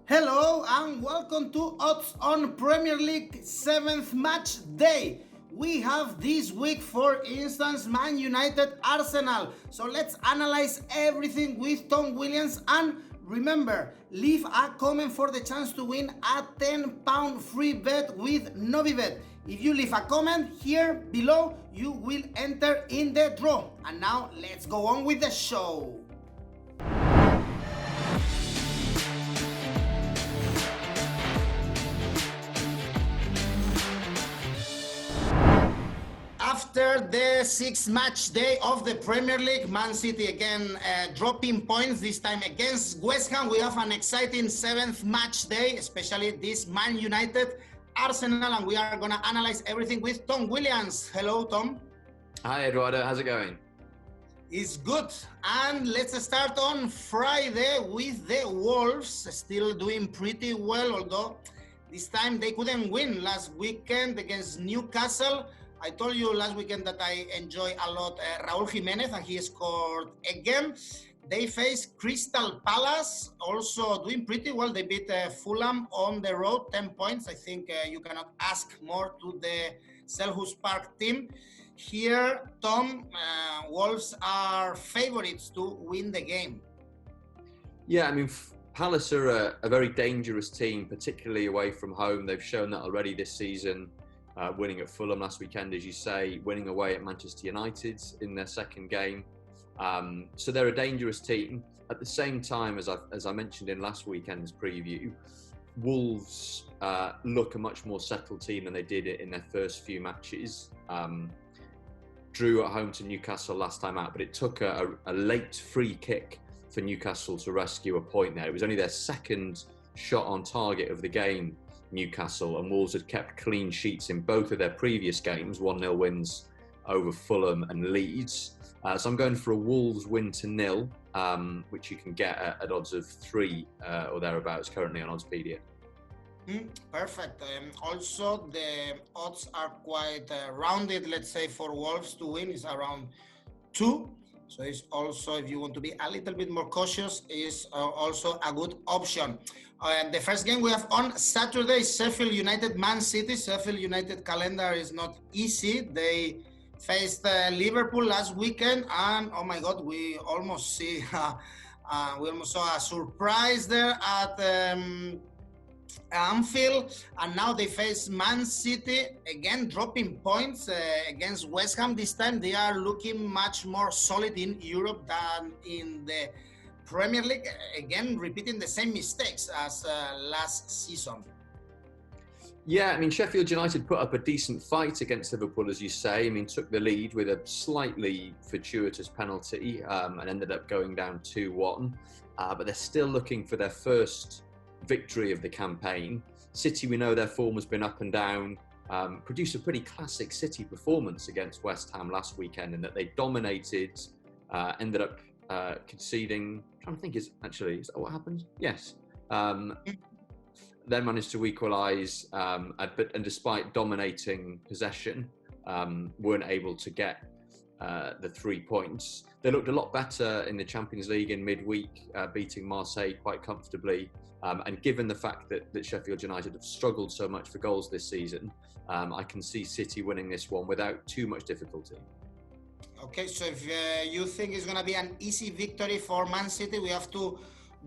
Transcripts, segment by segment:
Hello and welcome to Odds on Premier League 7th match day. We have this week, for instance, Man United Arsenal. So let's analyze everything with Tom Williams, and remember, leave a comment for the chance to win a £10 free bet with Novibet. If you leave a comment here below, you will enter in the draw. And now let's go on with the show. After the sixth match day of the Premier League, Man City again dropping points, this time against West Ham. We have an exciting seventh match day, especially this Man United Arsenal, and we are going to analyze everything with Tom Williams. Hello, Tom. Hi, Eduardo. How's it going? It's good. And let's start on Friday with the Wolves, still doing pretty well, although this time they couldn't win last weekend against Newcastle. I told you last weekend that I enjoy a lot Raúl Jiménez, and he scored again. They face Crystal Palace, also doing pretty well. They beat Fulham on the road, 10 points. I think you cannot ask more to the Selhurst Park team. Here, Tom, Wolves are favorites to win the game. Yeah, I mean, Palace are a very dangerous team, particularly away from home. They've shown that already this season. Winning at Fulham last weekend, as you say, winning away at Manchester United in their second game. So they're a dangerous team. At the same time, as I mentioned in last weekend's preview, Wolves look a much more settled team than they did in their first few matches. Drew at home to Newcastle last time out, but it took a late free kick for Newcastle to rescue a point there. It was only their second shot on target of the game, Newcastle, and Wolves had kept clean sheets in both of their previous games, 1-0 wins over Fulham and Leeds. So I'm going for a Wolves win to 0, which you can get at odds of 3 or thereabouts currently on Oddspedia. Perfect. Also, the odds are quite rounded, let's say, for Wolves to win is around 2. So it's also, if you want to be a little bit more cautious, is also a good option. The first game we have on Saturday is Sheffield United Man City. Sheffield United calendar is not easy. They faced Liverpool last weekend, and oh my God, we almost saw a surprise there at Anfield, and now they face Man City, again dropping points against West Ham. This time they are looking much more solid in Europe than in the Premier League, again repeating the same mistakes as last season. Yeah, I mean, Sheffield United put up a decent fight against Liverpool, as you say. I mean, took the lead with a slightly fortuitous penalty and ended up going down 2-1. But they're still looking for their first victory of the campaign. City, we know their form has been up and down. Produced a pretty classic City performance against West Ham last weekend, in that they dominated, ended up conceding. I'm trying to think, is that what happened? Yes. Then managed to equalise, and despite dominating possession, weren't able to get the 3 points. They looked a lot better in the Champions League in midweek, beating Marseille quite comfortably. And given the fact that Sheffield United have struggled so much for goals this season, I can see City winning this one without too much difficulty. Okay, so if you think it's going to be an easy victory for Man City, we have to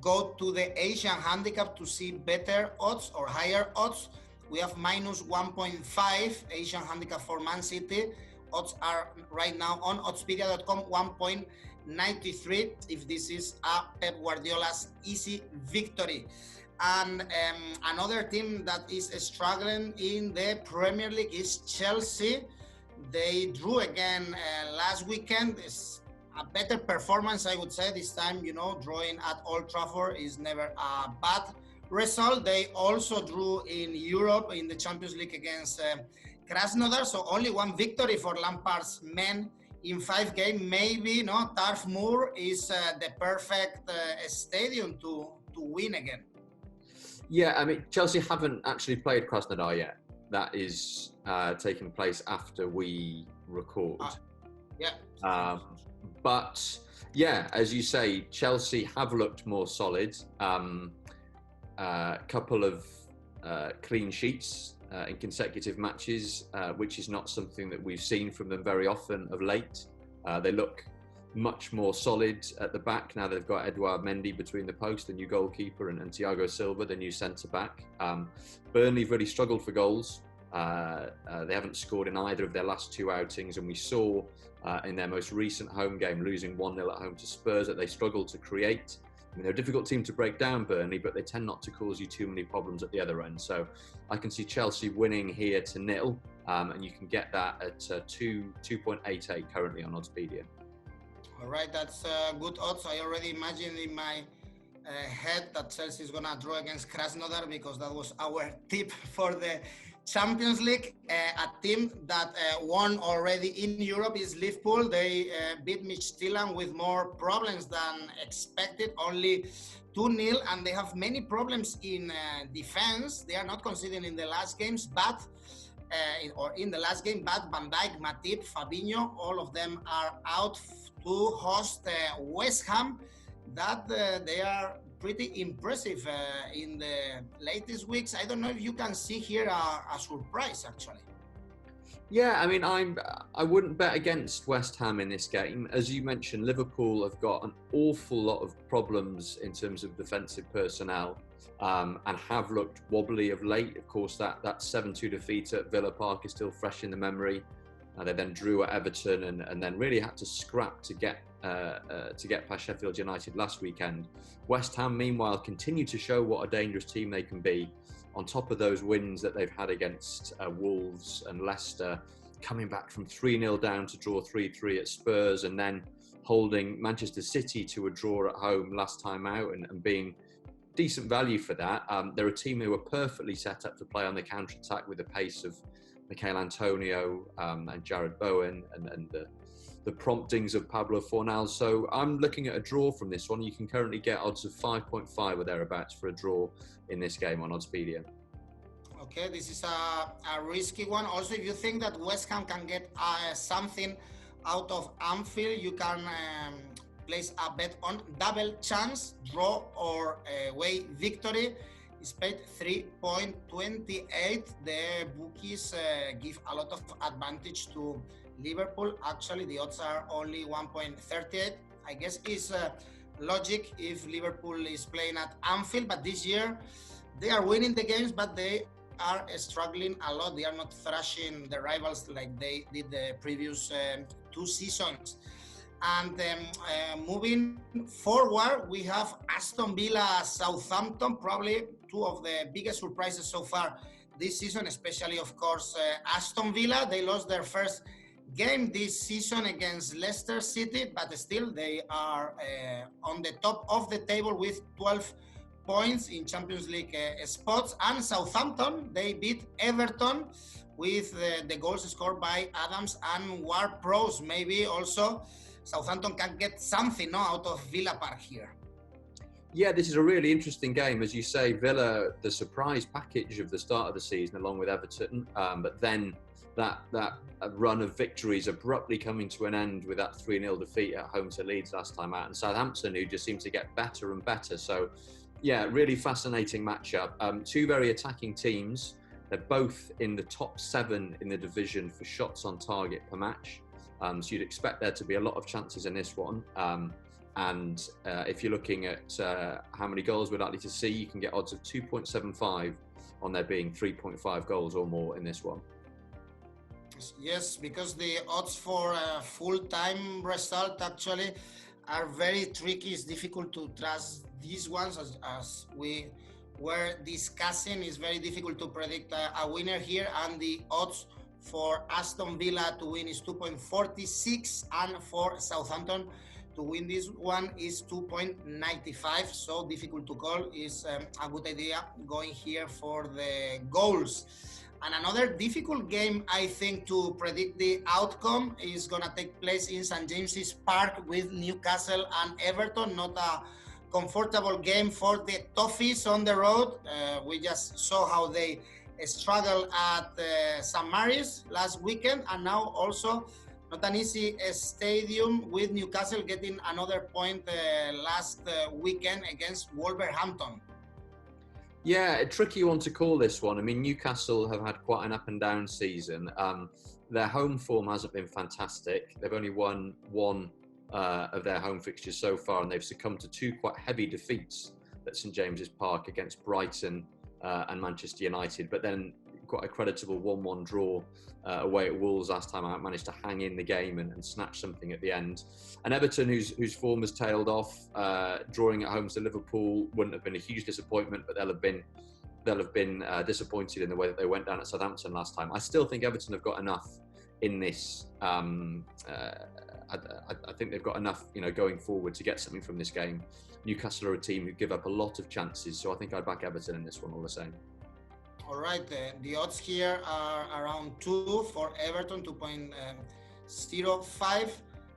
go to the Asian handicap to see better odds or higher odds. We have minus 1.5 Asian handicap for Man City. Odds are right now on oddspedia.com 1.93 if this is a Pep Guardiola's easy victory. And another team that is struggling in the Premier League is Chelsea. They drew again last weekend. It's a better performance, I would say, this time. Drawing at Old Trafford is never a bad result. They also drew in Europe in the Champions League against Krasnodar, so only one victory for Lampard's men in 5 games. Maybe Turf Moor is the perfect stadium to win again. Yeah, I mean, Chelsea haven't actually played Krasnodar yet. That is taking place after we record. But yeah, as you say, Chelsea have looked more solid. couple of clean sheets in consecutive matches, which is not something that we've seen from them very often of late. They look much more solid at the back now. They've got Edouard Mendy between the post, the new goalkeeper, and Thiago Silva, the new centre back. Burnley have really struggled for goals. They haven't scored in either of their last two outings, and we saw in their most recent home game, losing 1-0 at home to Spurs, that they struggled to create. I mean, they're a difficult team to break down, Burnley, but they tend not to cause you too many problems at the other end. So I can see Chelsea winning here to 0, and you can get that at 2.88 currently on Oddspedia. All right, that's good odds. I already imagined in my head that Chelsea is going to draw against Krasnodar, because that was our tip for the Champions League. A team that won already in Europe is Liverpool. They beat Midtjylland with more problems than expected, only 2-0, and they have many problems in defense. They are not conceding in the last games, but in the last game, but Van Dijk, Matip, Fabinho, all of them are out to host West Ham. That they are pretty impressive in the latest weeks. I don't know if you can see here a surprise, actually. Yeah, I mean, I wouldn't bet against West Ham in this game. As you mentioned, Liverpool have got an awful lot of problems in terms of defensive personnel, and have looked wobbly of late. Of course, that 7-2 defeat at Villa Park is still fresh in the memory. They then drew at Everton and then really had to scrap to get past Sheffield United last weekend. West Ham, meanwhile, continue to show what a dangerous team they can be. On top of those wins that they've had against Wolves and Leicester, coming back from 3-0 down to draw 3-3 at Spurs, and then holding Manchester City to a draw at home last time out and being decent value for that. They're a team who are perfectly set up to play on the counter-attack with the pace of Michail Antonio and Jared Bowen and the promptings of Pablo Fornal. So I'm looking at a draw from this one. You can currently get odds of 5.5 or thereabouts for a draw in this game on Oddspedia. Okay, this is a risky one. Also, if you think that West Ham can get something out of Anfield, you can place a bet on double chance, draw or away victory. It's paid 3.28. The bookies give a lot of advantage to Liverpool. Actually, the odds are only 1.38. I guess it's logic if Liverpool is playing at Anfield, but this year they are winning the games, but they are struggling a lot. They are not thrashing the rivals like they did the previous 2 seasons. And moving forward, we have Aston Villa, Southampton, probably 2 of the biggest surprises so far this season, especially, of course, Aston Villa. They lost their first game this season against Leicester City, but still they are on the top of the table with 12 points in Champions League spots. And Southampton, they beat Everton with the goals scored by Adams and Ward-Prowse. Maybe also Southampton can get something out of Villa Park here. Yeah, this is a really interesting game. As you say, Villa, the surprise package of the start of the season, along with Everton, but then that run of victories abruptly coming to an end with that 3-0 defeat at home to Leeds last time out, and Southampton, who just seem to get better and better. So, yeah, really fascinating matchup. 2 very attacking teams. They're both in the top 7 in the division for shots on target per match. So you'd expect there to be a lot of chances in this one. And if you're looking at how many goals we're likely to see, you can get odds of 2.75 on there being 3.5 goals or more in this one. Yes, because the odds for a full-time result actually are very tricky. It's difficult to trust these ones, as we were discussing. It's very difficult to predict a winner here, and the odds for Aston Villa to win is 2.46, and for Southampton to win this one is 2.95. So difficult to call. Is a good idea going here for the goals. And another difficult game, I think, to predict the outcome is going to take place in St. James's Park with Newcastle and Everton. Not a comfortable game for the Toffees on the road. We just saw how they struggled at St. Mary's last weekend, and now also not an easy stadium with Newcastle getting another point last weekend against Wolverhampton. Yeah, a tricky one to call this one. I mean, Newcastle have had quite an up and down season. Their home form hasn't been fantastic. They've only won one of their home fixtures so far, and they've succumbed to two quite heavy defeats at St James's Park against Brighton and Manchester United. But then quite a creditable 1-1 draw away at Wolves last time out, managed to hang in the game and snatch something at the end. And Everton, whose form has tailed off, drawing at home to Liverpool wouldn't have been a huge disappointment, but they'll have been disappointed in the way that they went down at Southampton last time. I still think Everton have got enough in this. I think they've got enough, going forward to get something from this game. Newcastle are a team who give up a lot of chances, so I think I'd back Everton in this one all the same. All right, the odds here are around 2 for Everton, 2.05.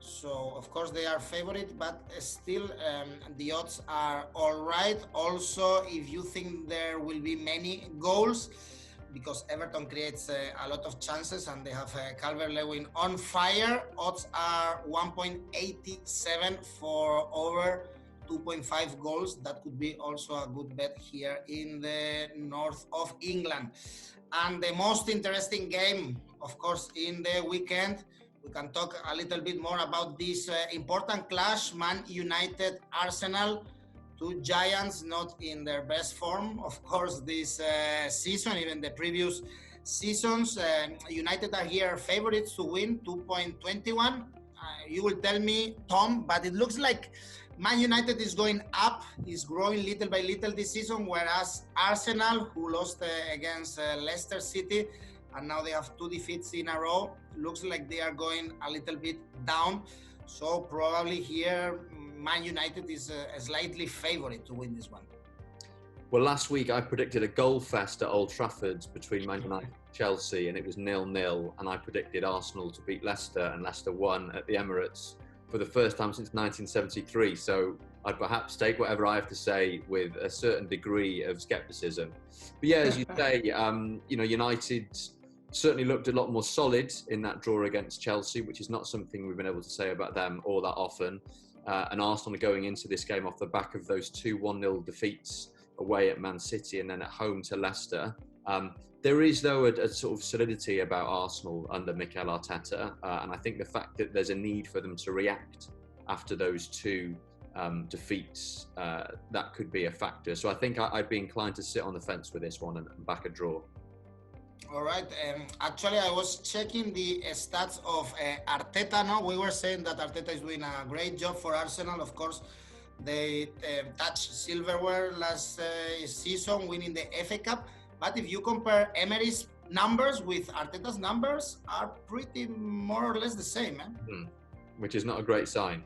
So, of course, they are favorite, but still the odds are all right. Also, if you think there will be many goals, because Everton creates a lot of chances and they have Calvert-Lewin on fire, odds are 1.87 for over 2.5 goals. That could be also a good bet here in the north of England. And the most interesting game, of course, in the weekend, we can talk a little bit more about this important clash, Man United, Arsenal, two giants not in their best form, of course, this season, even the previous seasons. United are here favorites to win, 2.21. You will tell me, Tom, but it looks like Man United is going up, is growing little by little this season, whereas Arsenal, who lost against Leicester City, and now they have 2 defeats in a row, looks like they are going a little bit down. So probably here, Man United is a slightly favorite to win this one. Well, last week I predicted a goal fest at Old Trafford between Man United and Chelsea, and it was 0-0. And I predicted Arsenal to beat Leicester, and Leicester won at the Emirates for the first time since 1973. So I'd perhaps take whatever I have to say with a certain degree of scepticism. But yeah, as you say, United certainly looked a lot more solid in that draw against Chelsea, which is not something we've been able to say about them all that often. And Arsenal are going into this game off the back of those 2 1-0 defeats away at Man City and then at home to Leicester. There is, though, a sort of solidity about Arsenal under Mikel Arteta. And I think the fact that there's a need for them to react after those 2 defeats, that could be a factor. So I think I'd be inclined to sit on the fence with this one and back a draw. All right. Actually, I was checking the stats of Arteta. No, we were saying that Arteta is doing a great job for Arsenal. Of course, they touched silverware last season, winning the FA Cup. But if you compare Emery's numbers with Arteta's numbers, are pretty more or less the same. Which is not a great sign.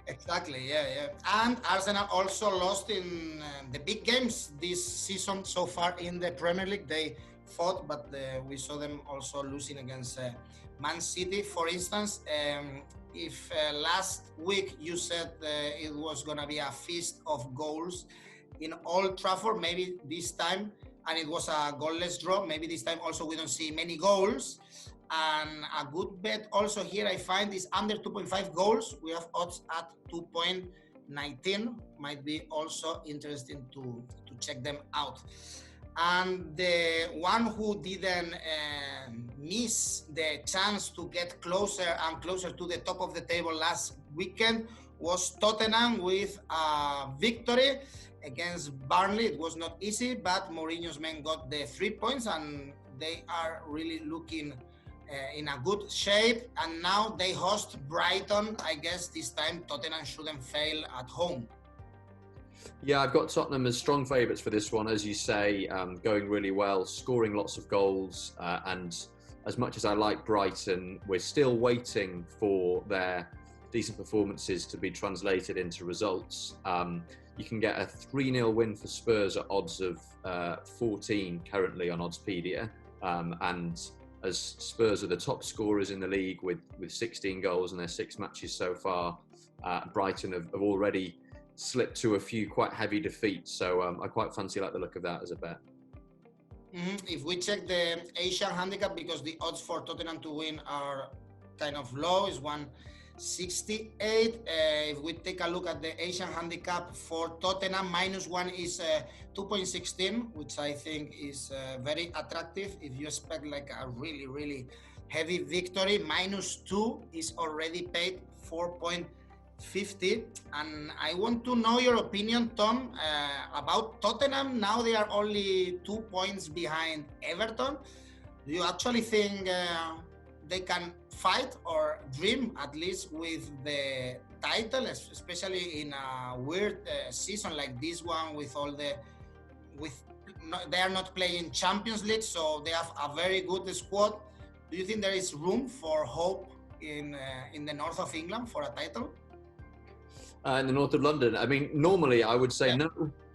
Exactly, yeah. And Arsenal also lost in the big games this season so far in the Premier League. They fought, but we saw them also losing against Man City. For instance, if last week you said it was going to be a feast of goals in Old Trafford, maybe this time, and it was a goalless draw, maybe this time also we don't see many goals. And a good bet also here I find is under 2.5 goals. We have odds at 2.19. Might be also interesting to check them out. And the one who didn't miss the chance to get closer and closer to the top of the table last weekend was Tottenham with a victory against Burnley. It was not easy, but Mourinho's men got the 3 points and they are really looking in a good shape. And now they host Brighton. I guess this time Tottenham shouldn't fail at home. Yeah, I've got Tottenham as strong favourites for this one, as you say, going really well, scoring lots of goals. And as much as I like Brighton, we're still waiting for their decent performances to be translated into results. You can get a 3-0 win for Spurs at odds of 14 currently on Oddspedia. And as Spurs are the top scorers in the league with 16 goals in their 6 matches so far, Brighton have already slipped to a few quite heavy defeats, so I quite fancy the look of that as a bet. If we check the Asian handicap, because the odds for Tottenham to win are kind of low, is 1 68. If we take a look at the Asian handicap for Tottenham, -1 is 2.16, which I think is very attractive. If you expect like a really, really heavy victory, -2 is already paid 4.50. And I want to know your opinion, Tom, about Tottenham. Now they are only 2 points behind Everton. Do you actually think they can fight or dream at least with the title, especially in a weird season like this one with all the they are not playing Champions League, so they have a very good squad. Do you think there is room for hope in the north of England for a title? In the north of London, I mean, normally I would say no,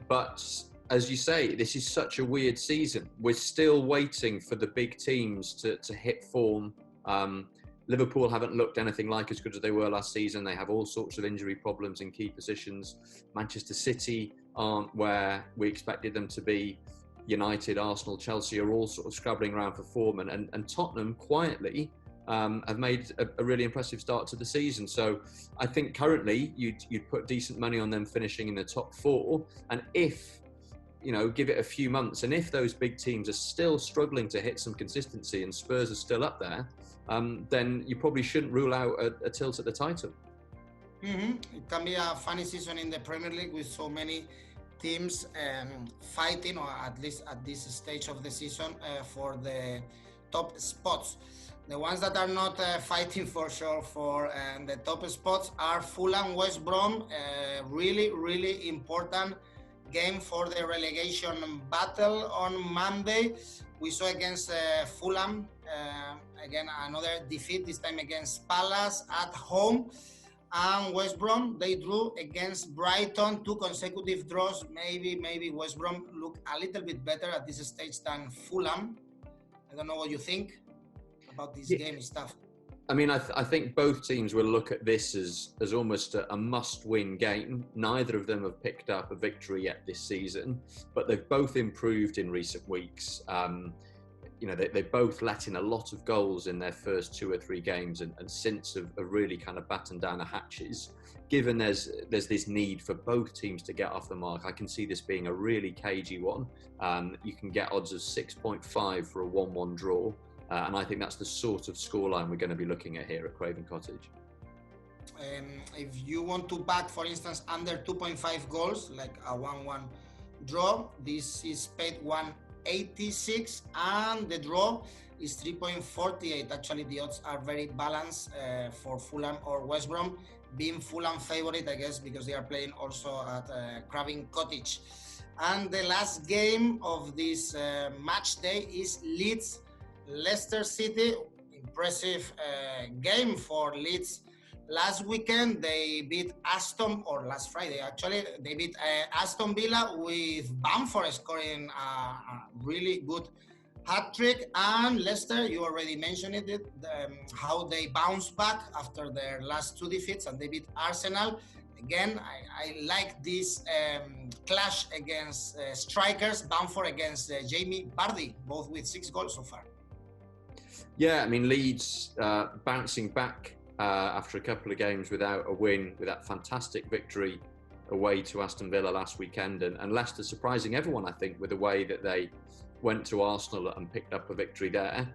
but as you say, this is such a weird season. We're still waiting for the big teams to hit form. Liverpool haven't looked anything like as good as they were last season. They have all sorts of injury problems in key positions. Manchester City aren't where we expected them to be. United, Arsenal, Chelsea are all sort of scrabbling around for form. And Tottenham quietly have made a really impressive start to the season. So I think currently you'd put decent money on them finishing in the top 4. And if, give it a few months, and if those big teams are still struggling to hit some consistency and Spurs are still up there, then you probably shouldn't rule out a tilt at the title. It can be a funny season in the Premier League with so many teams fighting, or at least at this stage of the season, for the top spots. The ones that are not fighting for sure for the top spots are Fulham, West Brom. Really, really important game for the relegation battle on Monday. We saw against Fulham, again, another defeat, this time against Palace at home. And West Brom, they drew against Brighton, 2 consecutive draws. Maybe West Brom look a little bit better at this stage than Fulham. I don't know what you think about this game stuff. I mean, I think both teams will look at this as almost a must-win game. Neither of them have picked up a victory yet this season, but they've both improved in recent weeks. They both let in a lot of goals in their first 2 or 3 games, and since have really kind of battened down the hatches. Given there's this need for both teams to get off the mark, I can see this being a really cagey one. You can get odds of 6.5 for a 1-1 draw. And I think that's the sort of scoreline we're going to be looking at here at Craven Cottage. If you want to back, for instance, under 2.5 goals, like a 1-1 draw, this is paid 1.86, and the draw is 3.48. Actually, the odds are very balanced for Fulham or West Brom, being Fulham favorite, I guess, because they are playing also at Craven Cottage. And the last game of this match day is Leeds Leicester City. Impressive game for Leeds. Last weekend they beat last Friday actually, they beat Aston Villa with Bamford scoring a really good hat-trick. And Leicester, you already mentioned it, how they bounced back after their last 2 defeats, and they beat Arsenal. Again, I like this clash against strikers, Bamford against Jamie Vardy, both with 6 goals so far. Yeah, I mean, Leeds bouncing back after a couple of games without a win, with that fantastic victory away to Aston Villa last weekend, and Leicester surprising everyone, I think, with the way that they went to Arsenal and picked up a victory there.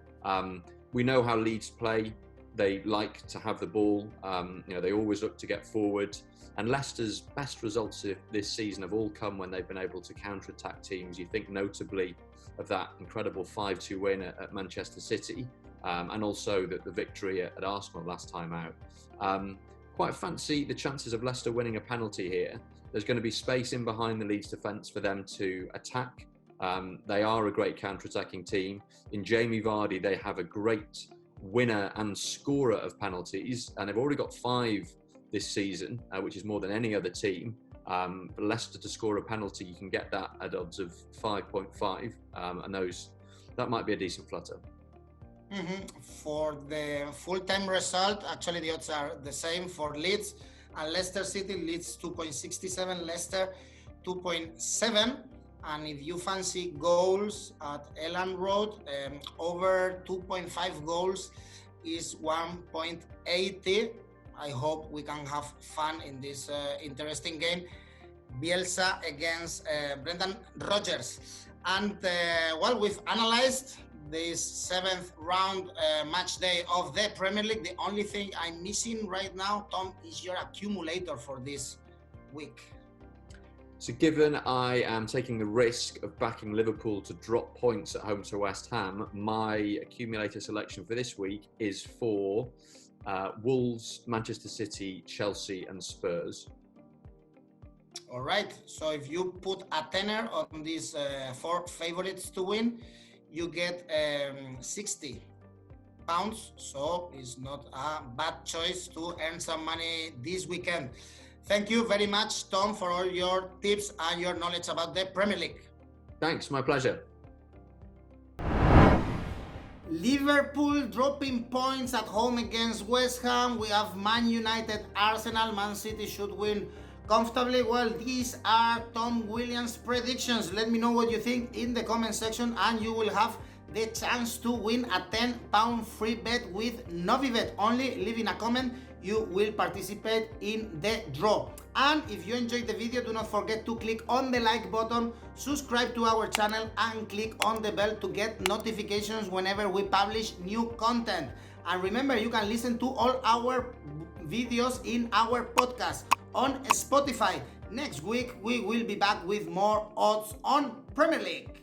We know how Leeds play. They like to have the ball. They always look to get forward. And Leicester's best results this season have all come when they've been able to counter-attack teams. You think notably of that incredible 5-2 win at Manchester City, and also the victory at Arsenal last time out. Quite fancy the chances of Leicester winning a penalty here. There's going to be space in behind the Leeds defence for them to attack. They are a great counter-attacking team. In Jamie Vardy, they have a great winner and scorer of penalties, and they've already got 5 this season, which is more than any other team. For Leicester to score a penalty, you can get that at odds of 5.5, and that might be a decent flutter. For the full-time result, actually the odds are the same for Leeds and Leicester City. Leeds 2.67, Leicester 2.7. And if you fancy goals at Elland Road, over 2.5 goals is 1.80. I hope we can have fun in this interesting game. Bielsa against Brendan Rodgers. And well, we've analyzed this 7th round match day of the Premier League. The only thing I'm missing right now, Tom, is your accumulator for this week. So given I am taking the risk of backing Liverpool to drop points at home to West Ham, my accumulator selection for this week is for Wolves, Manchester City, Chelsea and Spurs. All right, so if you put a tenner on these 4 favorites to win, you get £60. So it's not a bad choice to earn some money this weekend. Thank you very much, Tom, for all your tips and your knowledge about the Premier League. Thanks, my pleasure. Liverpool dropping points at home against West Ham. We have Man United, Arsenal. Man City should win comfortably. Well, these are Tom Williams' predictions. Let me know what you think in the comment section, and you will have the chance to win a £10 free bet with Novibet. Only leaving a comment, you will participate in the draw. And if you enjoyed the video, do not forget to click on the like button, subscribe to our channel and click on the bell to get notifications whenever we publish new content. And remember, you can listen to all our videos in our podcast on Spotify. Next week, we will be back with more odds on Premier League.